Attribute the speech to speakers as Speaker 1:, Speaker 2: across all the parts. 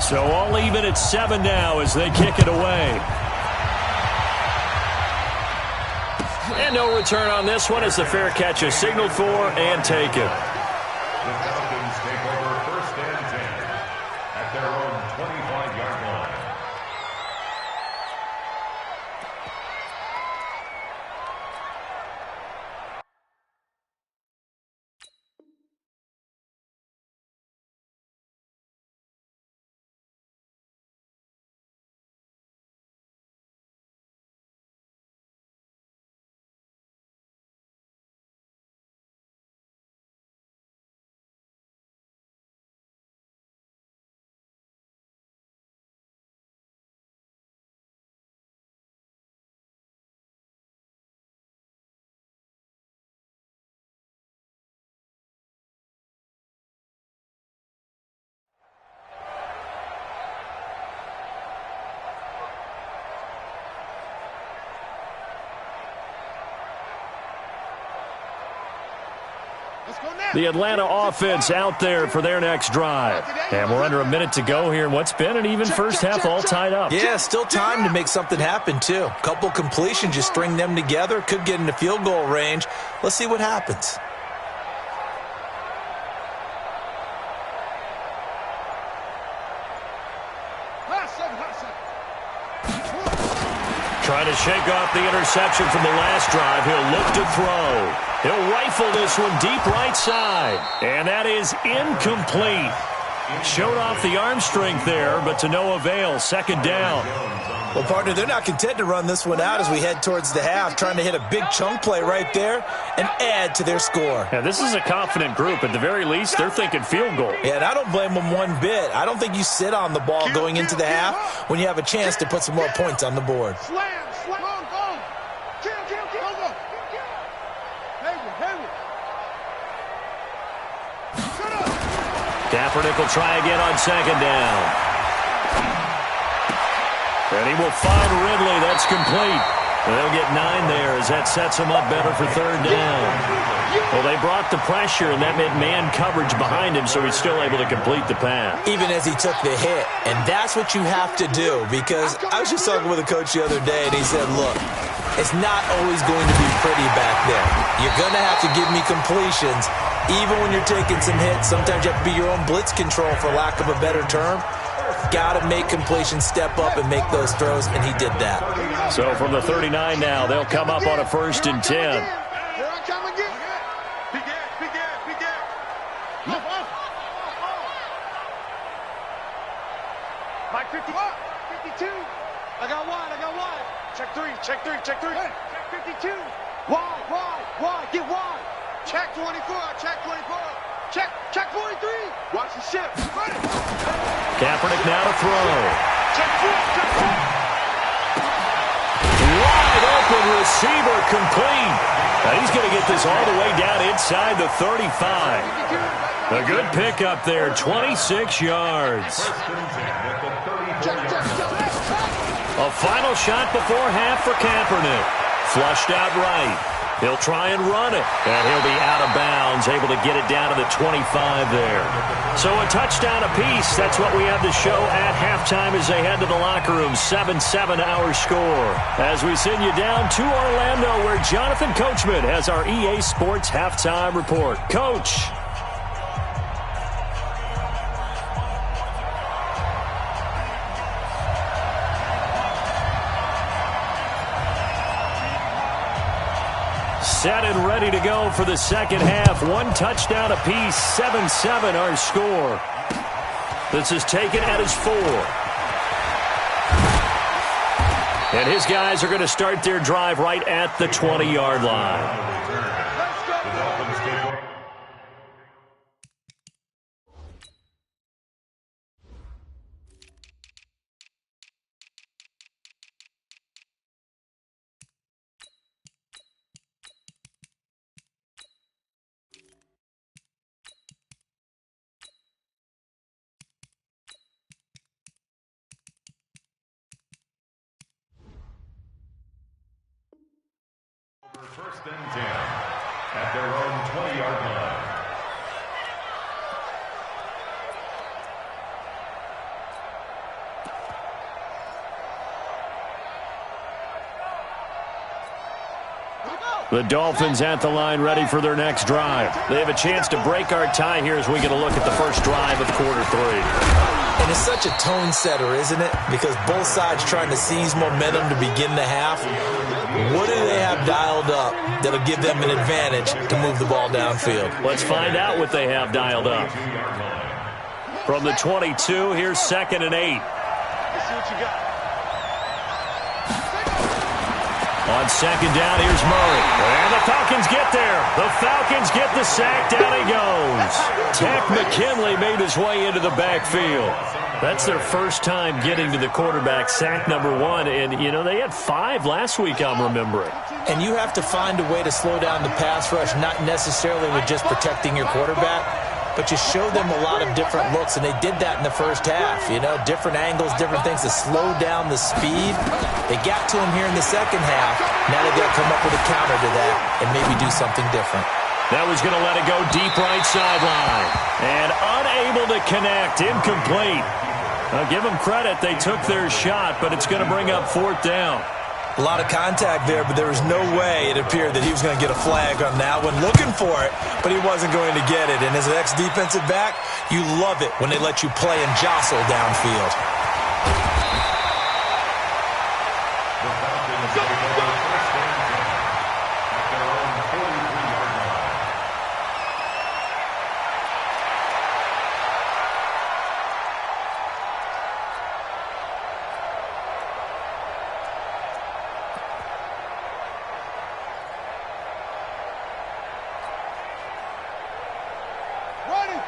Speaker 1: So all even at 7 now as they kick it away. And no return on this one as the fair catch is signaled for and taken.
Speaker 2: The Falcons take over first and 10 at their own 25-yard line.
Speaker 1: The Atlanta offense out there for their next drive. And we're under a minute to go here in what's been an even first half all tied up.
Speaker 3: Yeah, still time to make something happen, too. Couple completions, just string them together. Could get into field goal range. Let's see what happens.
Speaker 1: Trying to shake off the interception from the last drive. He'll look to throw. He'll rifle this one deep right side. And that is incomplete. Showed off the arm strength there, but to no avail. Second down.
Speaker 3: Well, partner, they're not content to run this one out as we head towards the half, trying to hit a big chunk play right there and add to their score.
Speaker 1: Yeah, this is a confident group. At the very least, they're thinking field goal.
Speaker 3: Yeah, and I don't blame them one bit. I don't think you sit on the ball going into the half when you have a chance to put some more points on the board.
Speaker 1: Kaepernick will try again on second down. And he will find Ridley. That's complete. They'll get 9 there as that sets them up better for third down. Well, they brought the pressure, and that meant man coverage behind him, so he's still able to complete the pass.
Speaker 3: Even as he took the hit. And that's what you have to do, because I was just talking with a coach the other day, and he said, look, it's not always going to be pretty back there. You're going to have to give me completions. Even when you're taking some hits, sometimes you have to be your own blitz control, for lack of a better term. Got to make completions, step up, and make those throws, and he did that.
Speaker 1: So from the 39 now, they'll come up on a 1st and 10.
Speaker 4: Mike 52. I got wide. Check three. Check 52. Wide. Get wide. Check 24. Check 43. Watch the shift.
Speaker 1: Kaepernick now to throw.
Speaker 4: Check 4.
Speaker 1: Wide open receiver complete. Now he's going to get this all the way down inside the 35. A good pickup there, 26 yards. A final shot before half for Kaepernick. Flushed out right. He'll try and run it, and he'll be out of bounds, able to get it down to the 25 there. So a touchdown apiece. That's what we have to show at halftime as they head to the locker room. 7-7 our score. As we send you down to Orlando, where Jonathan Coachman has our EA Sports halftime report. Coach. Set and ready to go for the second half. One touchdown apiece, 7-7 our score. This is taken at his 4. And his guys are going to start their drive right at the 20-yard line.
Speaker 2: First and 10 at their own 20-yard line.
Speaker 1: The Dolphins at the line ready for their next drive. They have a chance to break our tie here as we get a look at the first drive of quarter 3.
Speaker 3: And it's such a tone setter, isn't it? Because both sides trying to seize momentum to begin the half. What do they have dialed up that'll give them an advantage to move the ball downfield?
Speaker 1: Let's find out what they have dialed up. From the 22, here's 2nd and 8.
Speaker 4: Let's see what you got.
Speaker 1: On 2nd down, here's Murray. And the Falcons get there. The Falcons get the sack. Down he goes. Tech McKinley made his way into the backfield. That's their first time getting to the quarterback, sack number 1. And, you know, they had 5 last week, I'm remembering.
Speaker 3: And you have to find a way to slow down the pass rush, not necessarily with just protecting your quarterback, but you show them a lot of different looks, and they did that in the first half. You know, different angles, different things to slow down the speed. They got to him here in the second half. Now they've got to come up with a counter to that and maybe do something different.
Speaker 1: That was going to let it go deep right sideline. And unable to connect, incomplete. I'll give them credit. They took their shot, but it's going to bring up 4th down.
Speaker 3: A lot of contact there, but there was no way it appeared that he was going to get a flag on that one. Looking for it, but he wasn't going to get it. And as an ex-defensive back, you love it when they let you play and jostle downfield.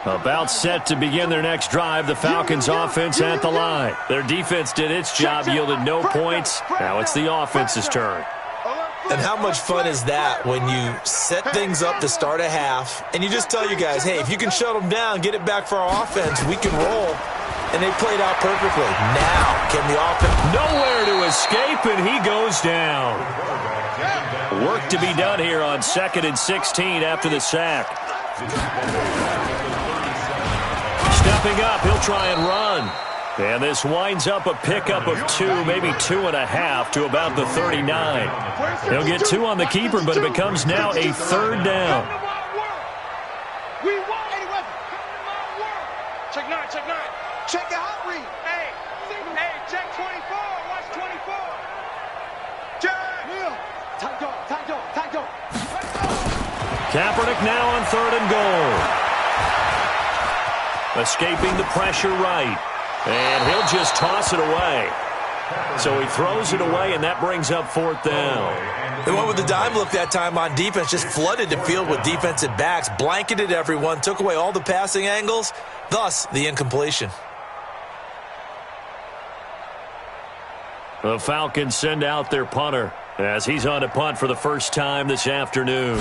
Speaker 1: About set to begin their next drive, the Falcons offense at the line. Their defense did its job, yielded no points. Now it's the offense's turn.
Speaker 3: And how much fun is that when you set things up to start a half, and you just tell you guys, hey, if you can shut them down, get it back for our offense, we can roll. And they played out perfectly. Now, can the offense...
Speaker 1: Nowhere to escape, and he goes down. Work to be done here on 2nd and 16 after the sack. Stepping up, he'll try and run. And this winds up a pickup of 2, maybe 2.5 to about the 39. He'll get 2 on the keeper, but it becomes now a 3rd down.
Speaker 4: Check 9, check 9. Check the hot read. Hey, check 24. Watch 24. Check. Will. Tight go.
Speaker 1: Kaepernick now on 3rd and goal. Escaping the pressure right. And he'll just toss it away. So he throws it away, and that brings up 4th down.
Speaker 3: They went with the dime look that time on defense, just flooded the field with defensive backs, blanketed everyone, took away all the passing angles, thus the incompletion.
Speaker 1: The Falcons send out their punter as he's on to punt for the first time this afternoon.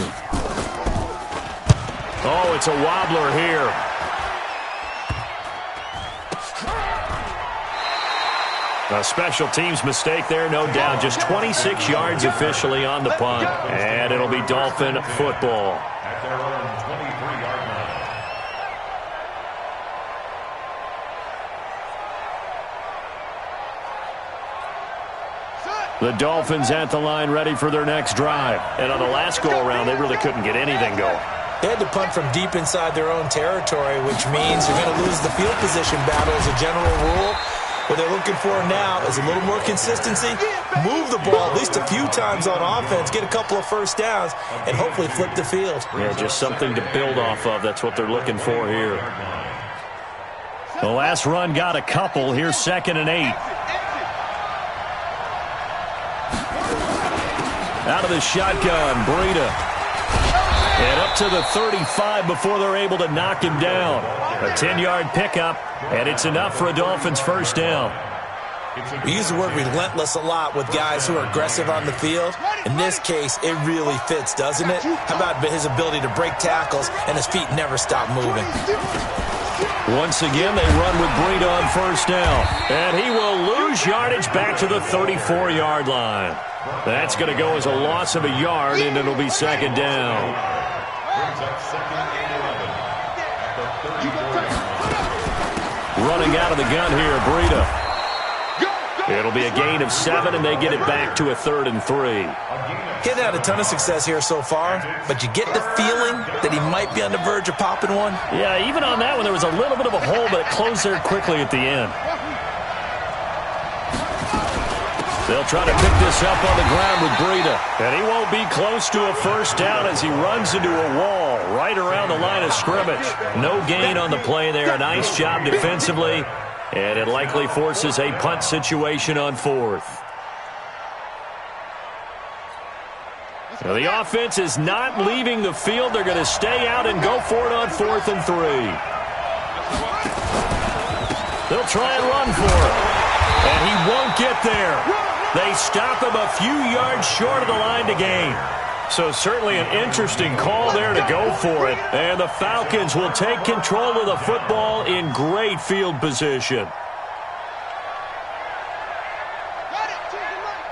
Speaker 1: Oh, it's a wobbler here. A special teams mistake there, no doubt. Just 26 yards officially on the punt. And it'll be Dolphin football.
Speaker 2: At their own 23-yard line.
Speaker 1: The Dolphins at the line ready for their next drive. And on the last go-around, they really couldn't get anything going.
Speaker 3: They had to punt from deep inside their own territory, which means you're going to lose the field position battle as a general rule. What they're looking for now is a little more consistency, move the ball at least a few times on offense, get a couple of first downs, and hopefully flip the field.
Speaker 1: Yeah, just something to build off of. That's what they're looking for here. The last run got a couple. Here's 2nd and 8. Out of the shotgun, Breida. And up to the 35 before they're able to knock him down. A 10-yard pickup, and it's enough for a Dolphins first down.
Speaker 3: We use the word relentless a lot with guys who are aggressive on the field. In this case, it really fits, doesn't it? How about his ability to break tackles and his feet never stop moving?
Speaker 1: Once again, they run with Breida on first down. And he will lose yardage back to the 34-yard line. That's going to go as a loss of a yard, and it'll be 2nd down. Running out of the gun here, Breida. It'll be a gain of 7, and they get it back to a 3rd and 3.
Speaker 3: He hasn't had a ton of success here so far, but you get the feeling that he might be on the verge of popping one.
Speaker 1: Yeah, even on that one, there was a little bit of a hole, but it closed there quickly at the end. They'll try to pick this up on the ground with Breida. And he won't be close to a first down as he runs into a wall right around the line of scrimmage. No gain on the play there. A nice job defensively. And it likely forces a punt situation on 4th. Now the offense is not leaving the field. They're going to stay out and go for it on 4th and 3. They'll try and run for it. And he won't get there. They stop him a few yards short of the line to gain. So certainly an interesting call there to go for it. And the Falcons will take control of the football in great field position.
Speaker 4: Got it.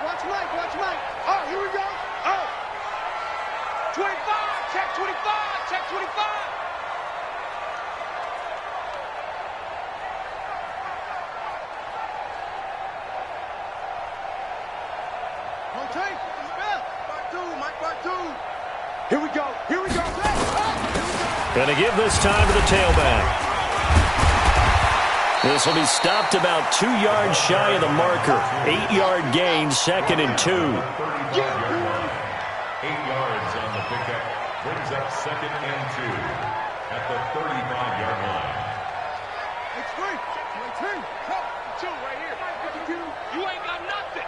Speaker 4: Watch Mike. Watch Mike. Oh, here we go. Oh. 25. Check 25. Check 25. Rotate. Back two. Here we go.
Speaker 1: Going to give this time to the tailback. This will be stopped about 2 yards shy of the marker. 8-yard gain, 2nd and 2.
Speaker 2: 8 yards on the pickup. Brings up 2nd and 2 at the 35-yard line.
Speaker 4: It's 3. Two right here. You ain't got nothing.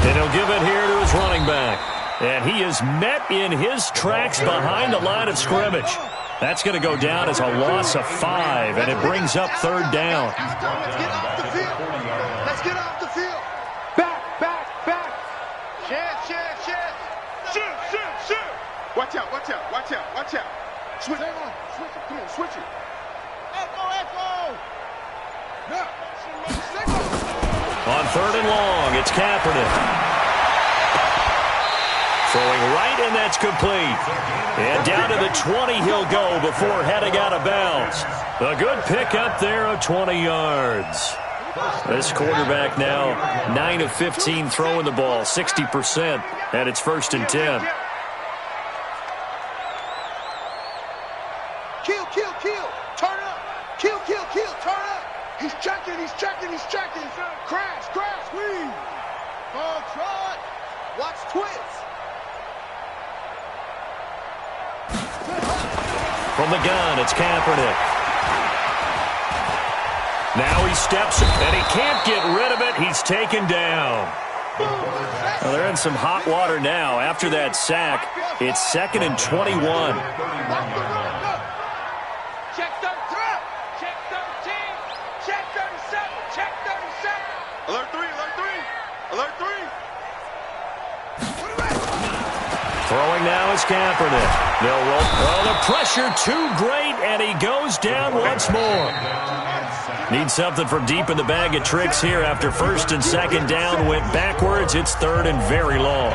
Speaker 1: And he'll give it here to his running back. And he is met in his tracks behind the line of scrimmage. That's going to go down as a loss of 5, and it brings up 3rd down.
Speaker 4: Let's get off the field. Back. Shoot. Watch out. Switch it. Come on, switch it. Echo.
Speaker 1: On 3rd and long, it's Kaepernick. Throwing right, and that's complete. And down to the 20 he'll go before heading out of bounds. A good pickup there of 20 yards. This quarterback now 9 of 15 throwing the ball, 60%, and it's 1st and 10.
Speaker 4: Kill. Turn up. Kill. Turn up. He's checking. Crash. Weave. Ball trot. Watch twist.
Speaker 1: From the gun, it's Kaepernick. Now he steps, and he can't get rid of it. He's taken down. Well, they're in some hot water now. After that sack, it's 2nd and 21.
Speaker 4: Check 13. Check 13. Check 37. Check 37. Alert 3.
Speaker 1: Throwing now is Kaepernick. They'll roll. Oh, the pressure too great, and he goes down once more. Need something from deep in the bag of tricks here after 1st and 2nd down. Went backwards. It's 3rd and very long.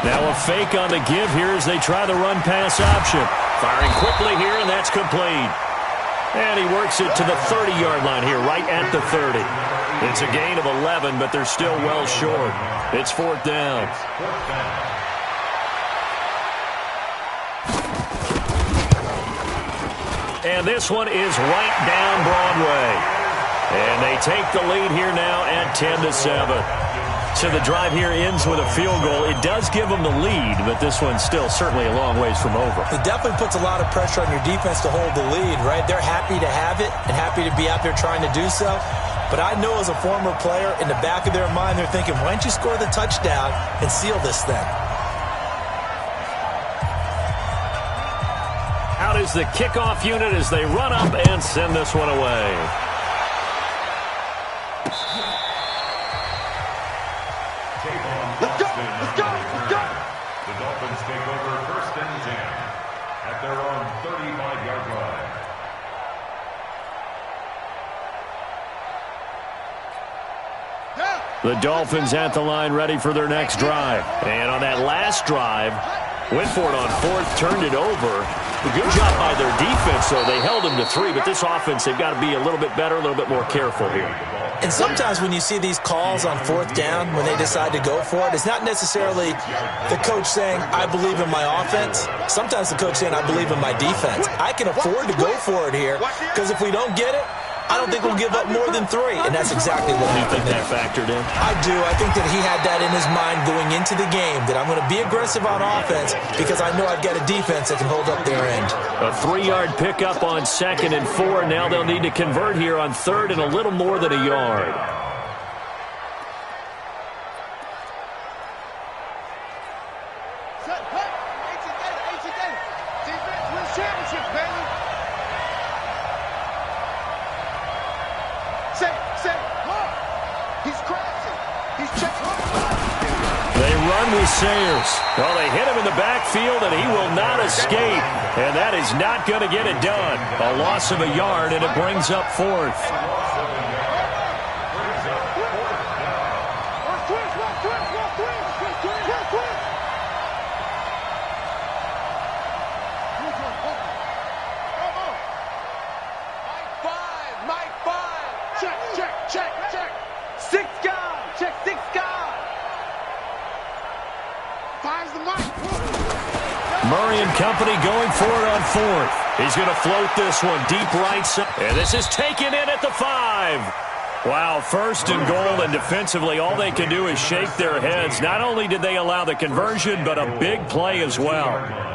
Speaker 1: Now a fake on the give here as they try the run-pass option. Firing quickly here, and that's complete. And he works it to the 30-yard line here, right at the 30. It's a gain of 11, but they're still well short. It's 4th down. And this one is right down Broadway. And they take the lead here now at 10-7. So the drive here ends with a field goal. It does give them the lead, but this one's still certainly a long ways from over.
Speaker 3: It definitely puts a lot of pressure on your defense to hold the lead, right? They're happy to have it and happy to be out there trying to do so. But I know as a former player, in the back of their mind, they're thinking, why don't you score the touchdown and seal this thing?
Speaker 1: Out is the kickoff unit as they run up and send this one away.
Speaker 2: 2nd and 10 for
Speaker 1: The Dolphins at the line ready for their next drive. And on that last drive, went for it on fourth, turned it over. A good job by their defense, though. They held them to 3, but this offense, they've got to be a little bit better, a little bit more careful here.
Speaker 3: And sometimes when you see these calls on fourth down, when they decide to go for it, it's not necessarily the coach saying, I believe in my offense. Sometimes the coach saying, I believe in my defense. I can afford to go for it here because if we don't get it, I don't think we'll give up more than 3, and that's exactly what happened there.
Speaker 1: You think that factored in?
Speaker 3: I do. I think that he had that in his mind going into the game, that I'm going to be aggressive on offense because I know I've got a defense that can hold up their end.
Speaker 1: A 3-yard pickup on 2nd and 4. Now they'll need to convert here on 3rd and a little more than a yard. Sayers. Well, they hit him in the backfield, and he will not escape. And that is not going to get it done. A loss of a yard, and it brings up 4th. Murray and company going for it on 4th. He's going to float this one deep right side. And this is taken in at the 5. Wow, 1st and goal, and defensively all they can do is shake their heads. Not only did they allow the conversion, but a big play as well.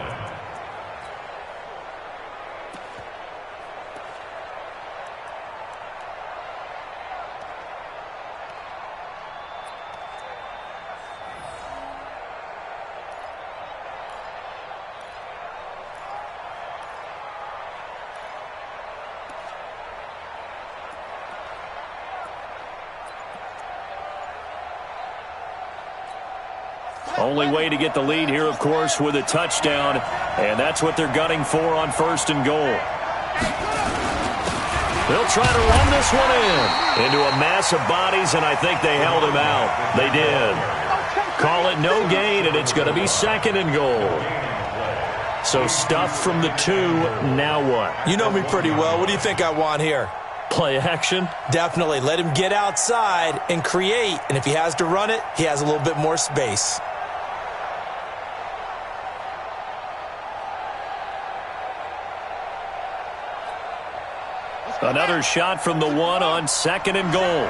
Speaker 1: Only way to get the lead here, of course, with a touchdown, and that's what they're gunning for on 1st and goal. They'll try to run this one into a mass of bodies, and I think they held him out. They did. Call it no gain, and it's going to be 2nd and goal. So stuff from the 2, now what?
Speaker 3: You know me pretty well. What do you think I want here?
Speaker 1: Play action?
Speaker 3: Definitely. Let him get outside and create, and if he has to run it, he has a little bit more space.
Speaker 1: Another shot from the 1 on 2nd and goal.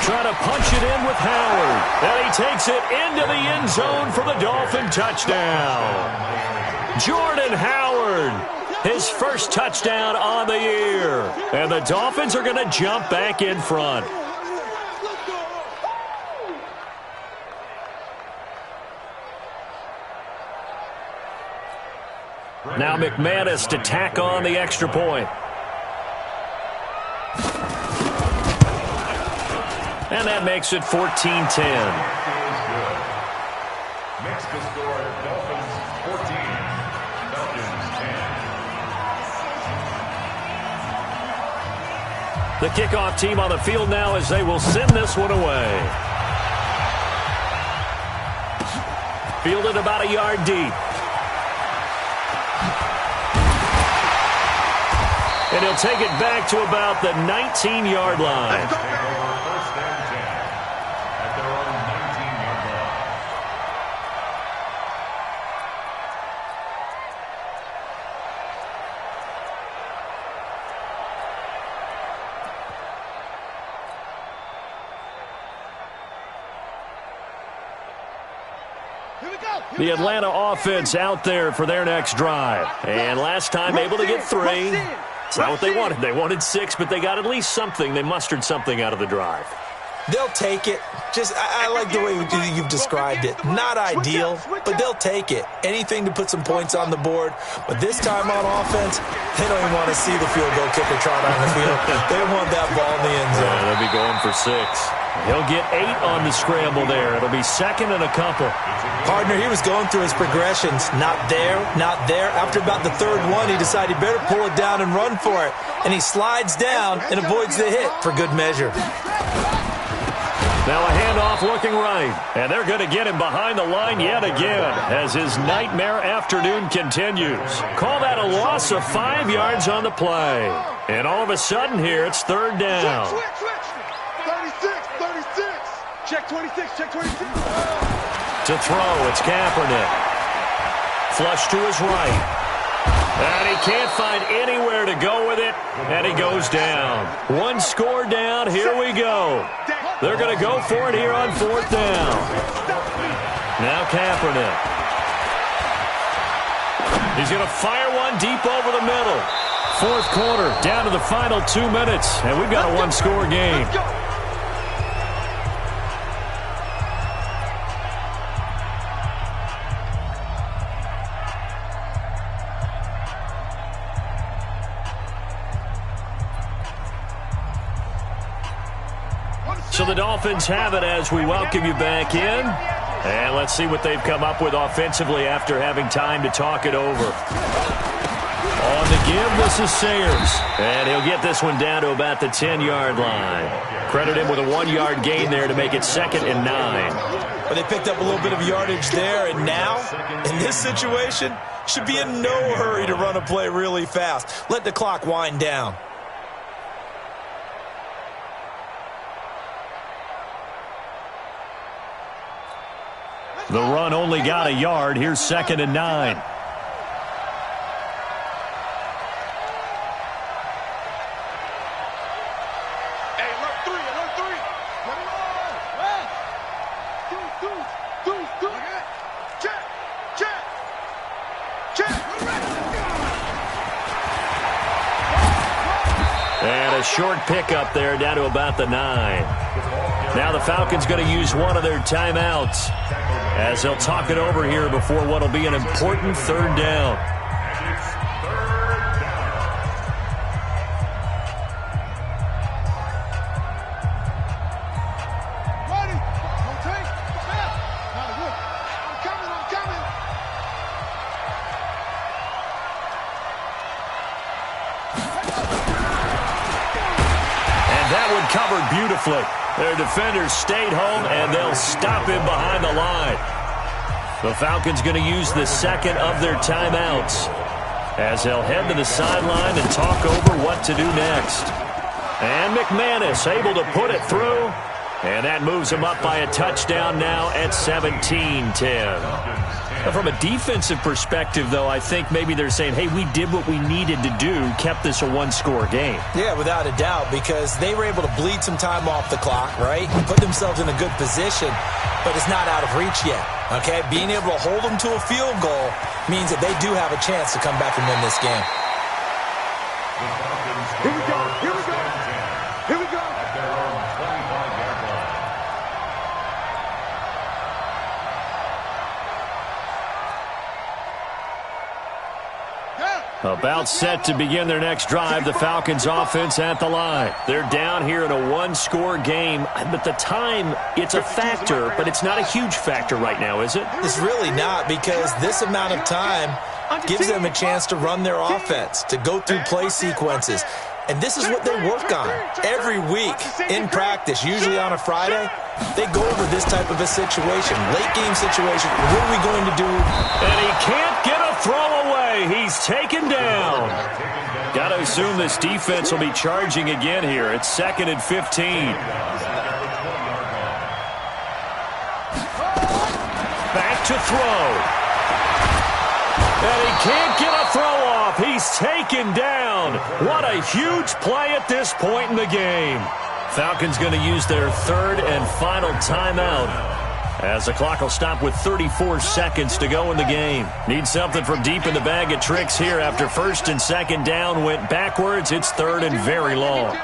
Speaker 1: Trying to punch it in with Howard. And he takes it into the end zone for the Dolphin touchdown. Jordan Howard, his first touchdown on the year. And the Dolphins are going to jump back in front. Now McManus to tack on the extra point. And that makes it 14-10.
Speaker 2: Makes the score Dolphins 14, Falcons 10.
Speaker 1: The kickoff team on the field now as they will send this one away. Fielded about a yard deep. And he'll take it back to about the 19-yard line.
Speaker 2: First and 10 at their own 19-yard line.
Speaker 1: The Atlanta offense out there for their next drive. And last time able to get 3. It's not what they wanted. They wanted 6, but they got at least something. They mustered something out of the drive.
Speaker 3: They'll take it. I like the way you've described it. Not ideal, but they'll take it. Anything to put some points on the board. But this time on offense, they don't even want to see the field goal kicker trot on the field. They want that ball in the end zone.
Speaker 1: Yeah, they'll be going for 6. He'll get 8 on the scramble there. It'll be 2nd and a couple.
Speaker 3: Partner, he was going through his progressions. Not there, not there. After about the 3rd one, he decided he better pull it down and run for it. And he slides down and avoids the hit for good measure.
Speaker 1: Now a handoff looking right. And they're going to get him behind the line yet again as his nightmare afternoon continues. Call that a loss of 5 yards on the play. And all of a sudden here, it's 3rd down.
Speaker 4: Switch. 36. Check 26, check 26.
Speaker 1: To throw, it's Kaepernick. Flush to his right. And he can't find anywhere to go with it, and he goes down. 1 score down, here we go. They're going to go for it here on 4th down. Now Kaepernick. He's going to fire one deep over the middle. 4th quarter, down to the final 2 minutes, and we've got a 1-score game. So the Dolphins have it as we welcome you back in. And let's see what they've come up with offensively after having time to talk it over. On the give, this is Sayers. And he'll get this one down to about the 10-yard line. Credit him with a 1-yard gain there to make it 2nd and 9.
Speaker 3: But they picked up a little bit of yardage there, and now, in this situation, should be in no hurry to run a play really fast. Let the clock wind down.
Speaker 1: The run only got a yard. Here's 2nd and 9.
Speaker 4: Hey, alert 3. Let it roll. Do. Check.
Speaker 1: And a short pickup there down to about the 9. Now the Falcons going to use one of their timeouts as they'll talk it over here before what will be an important 3rd down. And that one covered beautifully. Their defenders stayed home, and they'll stop him behind the line. The Falcons going to use the 2nd of their timeouts as they'll head to the sideline and talk over what to do next. And McManus able to put it through, and that moves him up by a touchdown now at 17-10. From a defensive perspective, though, I think maybe they're saying, hey, we did what we needed to do, kept this a 1-score game.
Speaker 3: Yeah, without a doubt, because they were able to bleed some time off the clock, right? Put themselves in a good position, but it's not out of reach yet, okay? Being able to hold them to a field goal means that they do have a chance to come back and win this game.
Speaker 4: Here we go.
Speaker 2: At their own 25-yard line.
Speaker 1: About set to begin their next drive, the Falcons offense at the line. They're down here in a 1-score game, but the time, it's a factor, but it's not a huge factor right now, is it?
Speaker 3: It's really not, because this amount of time gives them a chance to run their offense, to go through play sequences. And this is what they work on every week in practice, usually on a Friday. They go over this type of a situation, late game situation. What are we going to do?
Speaker 1: And he can't get a throw away. He's taken down. Got to assume this defense will be charging again here. It's 2nd and 15. Back to throw. And he can't get a throw off. He's taken down. What a huge play at this point in the game. Falcons going to use their 3rd and final timeout as the clock will stop with 34 seconds to go in the game. Need something from deep in the bag of tricks here after 1st and 2nd down went backwards. It's 3rd and very long.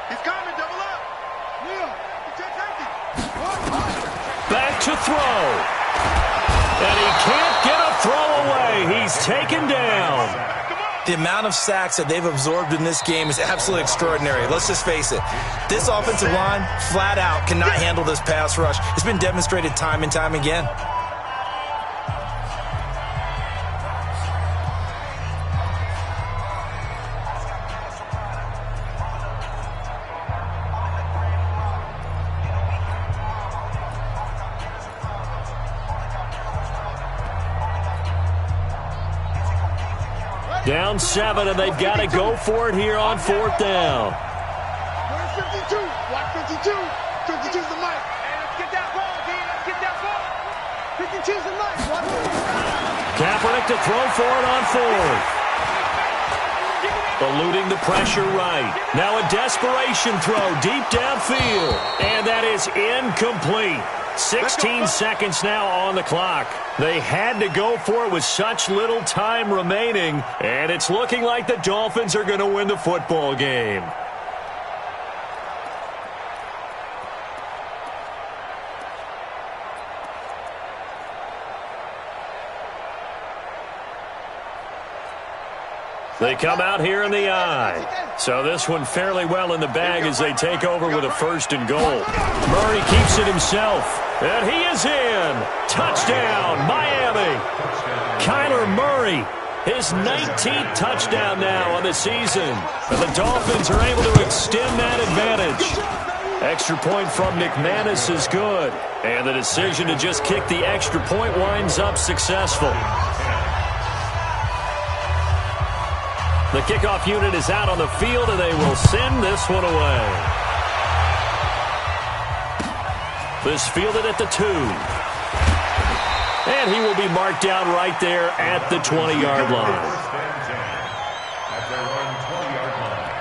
Speaker 4: He's coming, double up. Neil, check empty.
Speaker 1: Back to throw. And he can't get a throw away. He's taken down.
Speaker 3: The amount of sacks that they've absorbed in this game is absolutely extraordinary. Let's just face it. This offensive line, flat out, cannot handle this pass rush. It's been demonstrated time and time again.
Speaker 1: Down 7, and they've got to go for it here on 4th down.
Speaker 4: Where's 52? Block 52. 52's the mic. Hey, let's get that ball, D. Let's get that ball. 52's the mic.
Speaker 1: Kaepernick to throw for it on 4th. Eluding the pressure right. Now a desperation throw deep downfield. And that is incomplete. 16 seconds now on the clock. They had to go for it with such little time remaining, and it's looking like the Dolphins are going to win the football game. They come out here in the eye. So this one fairly well in the bag as they take over with a 1st and goal. Murray keeps it himself. And he is in. Touchdown, Miami. Kyler Murray, his 19th touchdown now on the season. And the Dolphins are able to extend that advantage. Extra point from McManus is good. And the decision to just kick the extra point winds up successful. The kickoff unit is out on the field, and they will send this one away. This fielded at the 2. And he will be marked down right there at the 20-yard line.
Speaker 2: At their own 20-yard line.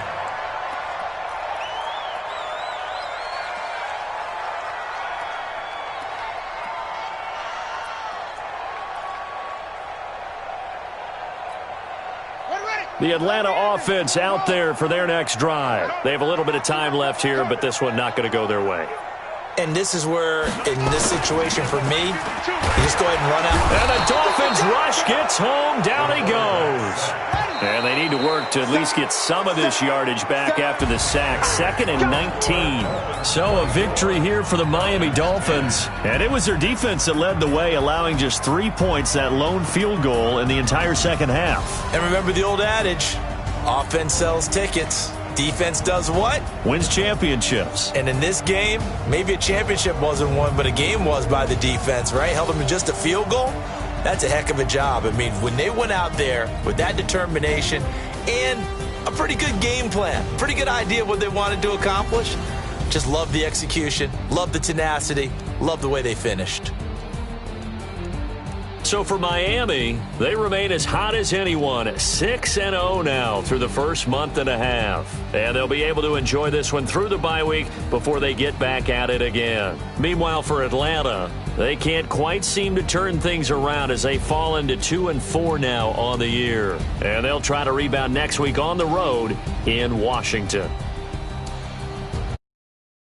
Speaker 1: The Atlanta offense out there for their next drive. They have a little bit of time left here, but this one not going to go their way.
Speaker 3: And this is where, in this situation for me, you just go ahead and run out.
Speaker 1: And the Dolphins rush gets home. Down he goes. And they need to work to at least get some of this yardage back after the sack. 2nd and 19. So a victory here for the Miami Dolphins. And it was their defense that led the way, allowing just 3 points, that lone field goal in the entire second half.
Speaker 3: And remember the old adage, offense sells tickets. Defense does what?
Speaker 1: Wins championships.
Speaker 3: And in this game, maybe a championship wasn't won, but a game was by the defense, right? Held them to just a field goal. That's a heck of a job. I mean, when they went out there with that determination and a pretty good game plan, pretty good idea of what they wanted to accomplish, just love the execution, love the tenacity, love the way they finished.
Speaker 1: So for Miami, they remain as hot as anyone, 6-0 now through the first month and a half. And they'll be able to enjoy this one through the bye week before they get back at it again. Meanwhile, for Atlanta, they can't quite seem to turn things around as they fall into 2-4 now on the year. And they'll try to rebound next week on the road in Washington.